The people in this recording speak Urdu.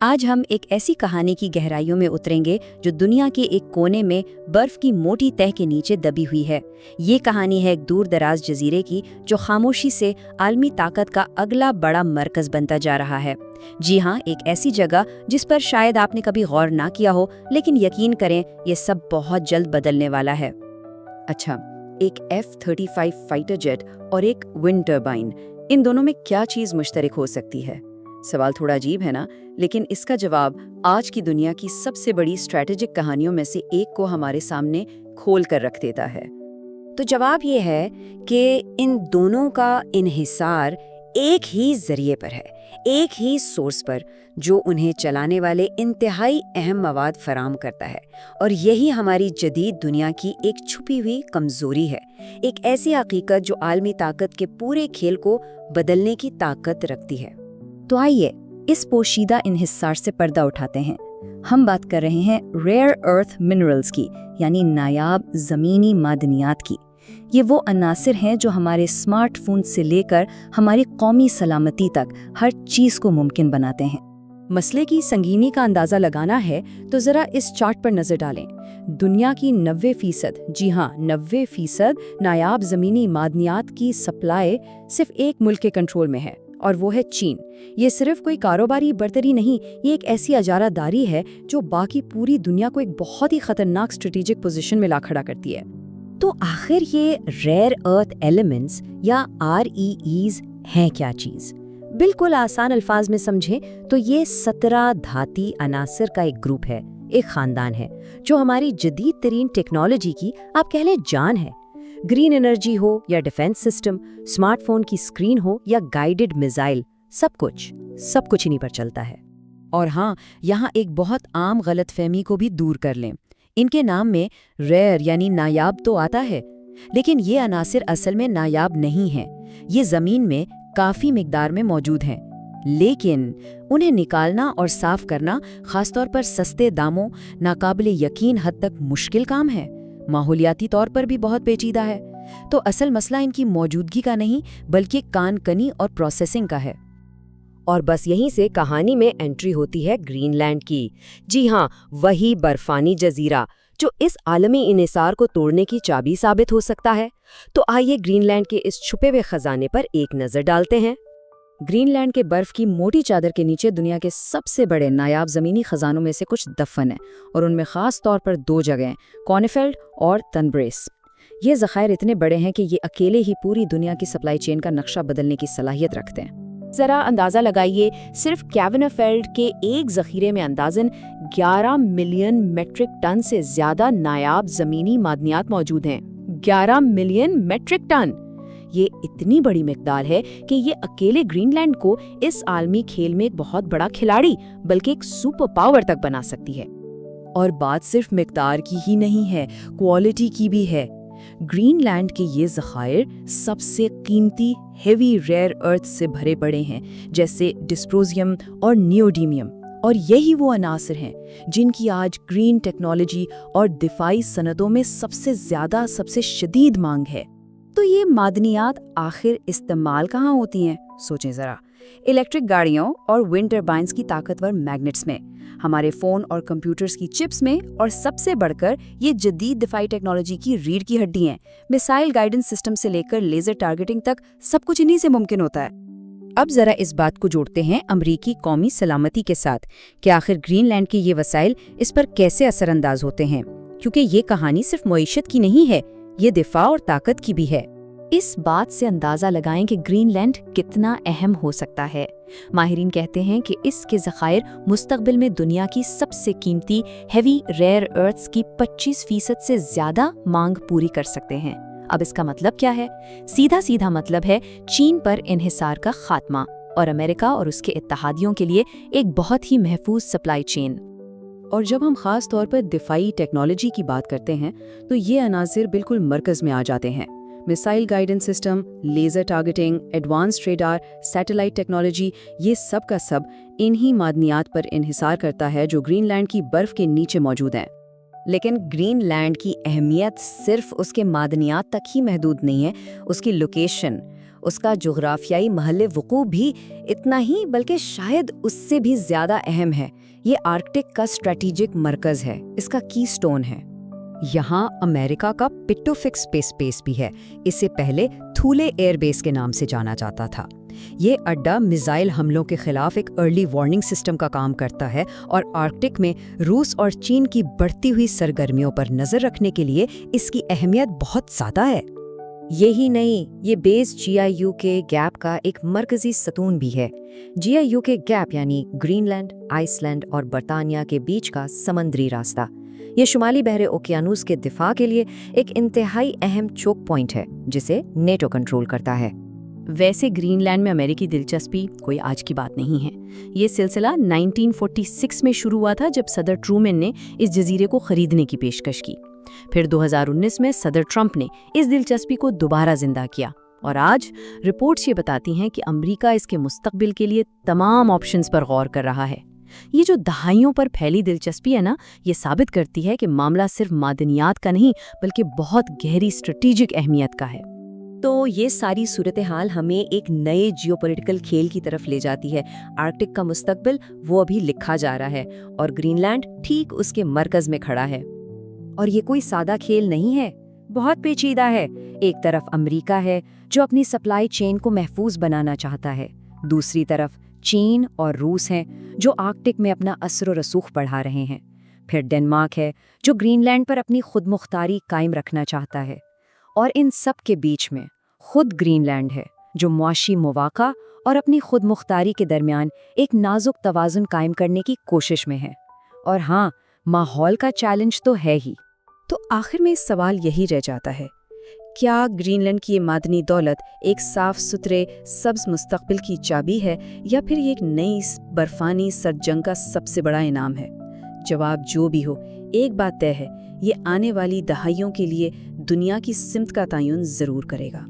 آج ہم ایک ایسی کہانی کی گہرائیوں میں اتریں گے جو دنیا کے ایک کونے میں برف کی موٹی تہ کے نیچے دبی ہوئی ہے۔ یہ کہانی ہے ایک دور دراز جزیرے کی جو خاموشی سے عالمی طاقت کا اگلا بڑا مرکز بنتا جا رہا ہے۔ جی ہاں، ایک ایسی جگہ جس پر شاید آپ نے کبھی غور نہ کیا ہو، لیکن یقین کریں یہ سب بہت جلد بدلنے والا ہے۔ اچھا، ایک F-35 فائٹر جیٹ اور ایک ونڈ ٹربائن، ان دونوں میں کیا چیز مشترک ہو سکتی ہے؟ سوال تھوڑا عجیب ہے نا، لیکن اس کا جواب آج کی دنیا کی سب سے بڑی اسٹریٹجک کہانیوں میں سے ایک کو ہمارے سامنے کھول کر رکھ دیتا ہے۔ تو جواب یہ ہے کہ ان دونوں کا انحصار ایک ہی ذریعے پر ہے، ایک ہی سورس پر، جو انہیں چلانے والے انتہائی اہم مواد فراہم کرتا ہے۔ اور یہی ہماری جدید دنیا کی ایک چھپی ہوئی کمزوری ہے، ایک ایسی حقیقت جو عالمی طاقت کے پورے کھیل کو بدلنے کی طاقت رکھتی ہے۔ تو آئیے اس پوشیدہ انحصار سے پردہ اٹھاتے ہیں۔ ہم بات کر رہے ہیں ریئر ارتھ منرلز کی، یعنی نایاب زمینی معدنیات کی۔ یہ وہ عناصر ہیں جو ہمارے اسمارٹ فون سے لے کر ہماری قومی سلامتی تک ہر چیز کو ممکن بناتے ہیں۔ مسئلے کی سنگینی کا اندازہ لگانا ہے تو ذرا اس چارٹ پر نظر ڈالیں۔ دنیا کی 90%، جی ہاں 90% نایاب زمینی معدنیات کی سپلائی صرف ایک ملک کے کنٹرول میں ہے، اور وہ ہے چین۔ یہ صرف کوئی کاروباری برتری نہیں، یہ ایک ایسی اجارہ داری ہے جو باقی پوری دنیا کو ایک بہت ہی خطرناک اسٹریٹجک پوزیشن میں لا کھڑا کرتی ہے۔ تو آخر یہ ریئر ارتھ ایلیمنٹس یا REEs ہیں کیا چیز؟ بالکل آسان الفاظ میں سمجھیں تو یہ 17 دھاتی عناصر کا ایک گروپ ہے، ایک خاندان ہے، جو ہماری جدید ترین ٹیکنالوجی کی آپ کہہ لیں جان ہے۔ گرین انرجی ہو یا ڈیفنس سسٹم، اسمارٹ فون کی اسکرین ہو یا گائیڈڈ میزائل، سب کچھ انہی پر چلتا ہے۔ اور ہاں، یہاں ایک بہت عام غلط فہمی کو بھی دور کر لیں۔ ان کے نام میں ریئر یعنی نایاب تو آتا ہے، لیکن یہ عناصر اصل میں نایاب نہیں ہیں۔ یہ زمین میں کافی مقدار میں موجود ہیں، لیکن انہیں نکالنا اور صاف کرنا خاص طور پر سستے داموں، ناقابل یقین حد تک مشکل کام ہے، ماحولیاتی طور پر بھی بہت پیچیدہ ہے۔ تو اصل مسئلہ ان کی موجودگی کا نہیں بلکہ کان کنی اور پروسیسنگ کا ہے۔ اور بس یہیں سے کہانی میں انٹری ہوتی ہے گرین لینڈ کی۔ جی ہاں، وہی برفانی جزیرہ جو اس عالمی انحصار کو توڑنے کی چابی ثابت ہو سکتا ہے۔ تو آئیے گرین لینڈ کے اس چھپے ہوئے خزانے پر ایک نظر ڈالتے ہیں۔ گرین لینڈ کے برف کی موٹی چادر کے نیچے دنیا کے سب سے بڑے نایاب زمینی خزانوں میں سے کچھ دفن ہیں، اور ان میں خاص طور پر 2 جگہیں، کونیفیلڈ اور تنبریس۔ یہ ذخائر اتنے بڑے ہیں کہ یہ اکیلے ہی پوری دنیا کی سپلائی چین کا نقشہ بدلنے کی صلاحیت رکھتے ہیں۔ ذرا اندازہ لگائیے، صرف کیونیفیلڈ کے ایک ذخیرے میں اندازاً 11 ملین میٹرک ٹن سے زیادہ نایاب زمینی معدنیات موجود ہیں۔ 11 ملین میٹرک ٹن! یہ اتنی بڑی مقدار ہے کہ یہ اکیلے گرین لینڈ کو اس عالمی کھیل میں ایک بہت بڑا کھلاڑی بلکہ ایک سپر پاور تک بنا سکتی ہے۔ اور بات صرف مقدار کی ہی نہیں ہے، کوالٹی کی بھی ہے۔ گرین لینڈ کے یہ ذخائر سب سے قیمتی ہیوی ریئر ارتھ سے بھرے پڑے ہیں، جیسے ڈسپروزیم اور نیوڈیمیم، اور یہی وہ عناصر ہیں جن کی آج گرین ٹیکنالوجی اور دفاعی صنعتوں میں سب سے شدید مانگ ہے۔ تو یہ معدنیات آخر استعمال کہاں ہوتی ہیں؟ سوچیں ذرا۔ الیکٹرک گاڑیوں اور ونڈ ٹربائنز کی طاقتور میگنٹس میں، ہمارے فون اور کمپیوٹرز کی چپس میں، اور سب سے بڑھ کر یہ جدید دفاعی ٹیکنالوجی کی ریڑھ کی ہڈی ہیں۔ میسائل گائیڈنس سسٹم سے لے کر لیزر ٹارگیٹنگ تک سب کچھ انہی سے ممکن ہوتا ہے۔ اب ذرا اس بات کو جوڑتے ہیں امریکی قومی سلامتی کے ساتھ کہ آخر گرین لینڈ کے یہ وسائل اس پر کیسے اثر انداز ہوتے ہیں، کیونکہ یہ کہانی صرف معیشت کی نہیں ہے، یہ دفاع اور طاقت کی بھی ہے۔ اس بات سے اندازہ لگائیں کہ گرین لینڈ کتنا اہم ہو سکتا ہے۔ ماہرین کہتے ہیں کہ اس کے ذخائر مستقبل میں دنیا کی سب سے قیمتی ہیوی ریئر ارتھز کی 25% سے زیادہ مانگ پوری کر سکتے ہیں۔ اب اس کا مطلب کیا ہے؟ سیدھا مطلب ہے چین پر انحصار کا خاتمہ اور امریکہ اور اس کے اتحادیوں کے لیے ایک بہت ہی محفوظ سپلائی چین۔ اور جب ہم خاص طور پر دفاعی ٹیکنالوجی کی بات کرتے ہیں تو یہ عناصر بالکل مرکز میں آ جاتے ہیں۔ Missile guidance system, laser targeting, advanced radar, satellite technology, یہ سب کا سب انہی معدنیات پر انحصار کرتا ہے جو گرین لینڈ کی برف کے نیچے موجود ہیں۔ لیکن گرین لینڈ کی اہمیت صرف اس کے معدنیات تک ہی محدود نہیں ہے، اس کی لوکیشن، اس کا جغرافیائی محل وقوع بھی اتنا ہی بلکہ شاید اس سے بھی زیادہ اہم ہے۔ یہ آرکٹک کا اسٹریٹجک مرکز ہے، اس کا کی سٹون ہے۔ یہاں امریکہ کا پیٹوفک اسپیس بیس بھی ہے، اسے پہلے تھولے ایئر بیس کے نام سے جانا جاتا تھا۔ یہ اڈا میزائل حملوں کے خلاف ایک ارلی وارننگ سسٹم کا کام کرتا ہے اور آرکٹک میں روس اور چین کی بڑھتی ہوئی سرگرمیوں پر نظر رکھنے کے لیے اس کی اہمیت بہت زیادہ ہے۔ یہی نہیں، یہ بیس GIU کے گیپ کا ایک مرکزی ستون بھی ہے۔ GIU کے گیپ یعنی گرین لینڈ، آئس لینڈ اور برطانیہ کے بیچ کا سمندری راستہ، یہ شمالی بحر اوقیانوس کے دفاع کے لیے ایک انتہائی اہم چوک پوائنٹ ہے جسے نیٹو کنٹرول کرتا ہے۔ ویسے گرین لینڈ میں امریکی دلچسپی کوئی آج کی بات نہیں ہے۔ یہ سلسلہ 1946 میں شروع ہوا تھا جب صدر ٹرومین نے اس جزیرے کو خریدنے کی پیشکش کی۔ پھر 2019 میں صدر ٹرمپ نے اس دلچسپی کو دوبارہ زندہ کیا، اور آج رپورٹس یہ بتاتی ہیں کہ امریکہ اس کے مستقبل کے لیے تمام آپشنز پر غور کر رہا ہے۔ یہ جو دہائیوں پر پھیلی دلچسپی ہے نا، یہ ثابت کرتی ہے کہ معاملہ صرف معدنیات کا نہیں بلکہ بہت گہری اسٹریٹجک اہمیت کا ہے۔ تو یہ ساری صورتحال ہمیں ایک نئے جیوپولیٹیکل کھیل کی طرف لے جاتی ہے۔ آرکٹک کا مستقبل وہ ابھی لکھا جا رہا ہے اور گرین لینڈ ٹھیک اس کے مرکز میں کھڑا ہے۔ اور یہ کوئی سادہ کھیل نہیں ہے، بہت پیچیدہ ہے۔ ایک طرف امریکہ ہے جو اپنی سپلائی چین کو محفوظ بنانا چاہتا ہے، دوسری طرف چین اور روس ہیں جو آرکٹک میں اپنا اثر و رسوخ بڑھا رہے ہیں، پھر ڈنمارک ہے جو گرین لینڈ پر اپنی خود مختاری قائم رکھنا چاہتا ہے، اور ان سب کے بیچ میں خود گرین لینڈ ہے جو معاشی مواقع اور اپنی خود مختاری کے درمیان ایک نازک توازن قائم کرنے کی کوشش میں ہے۔ اور ہاں، ماحول کا چیلنج تو ہے ہی۔ تو آخر میں سوال یہی رہ جاتا ہے، کیا گرین لینڈ کی یہ معدنی دولت ایک صاف ستھرے سبز مستقبل کی چابی ہے، یا پھر یہ ایک نئی برفانی سرد جنگ کا سب سے بڑا انعام ہے؟ جواب جو بھی ہو، ایک بات طے ہے، یہ آنے والی دہائیوں کے لیے دنیا کی سمت کا تعین ضرور کرے گا۔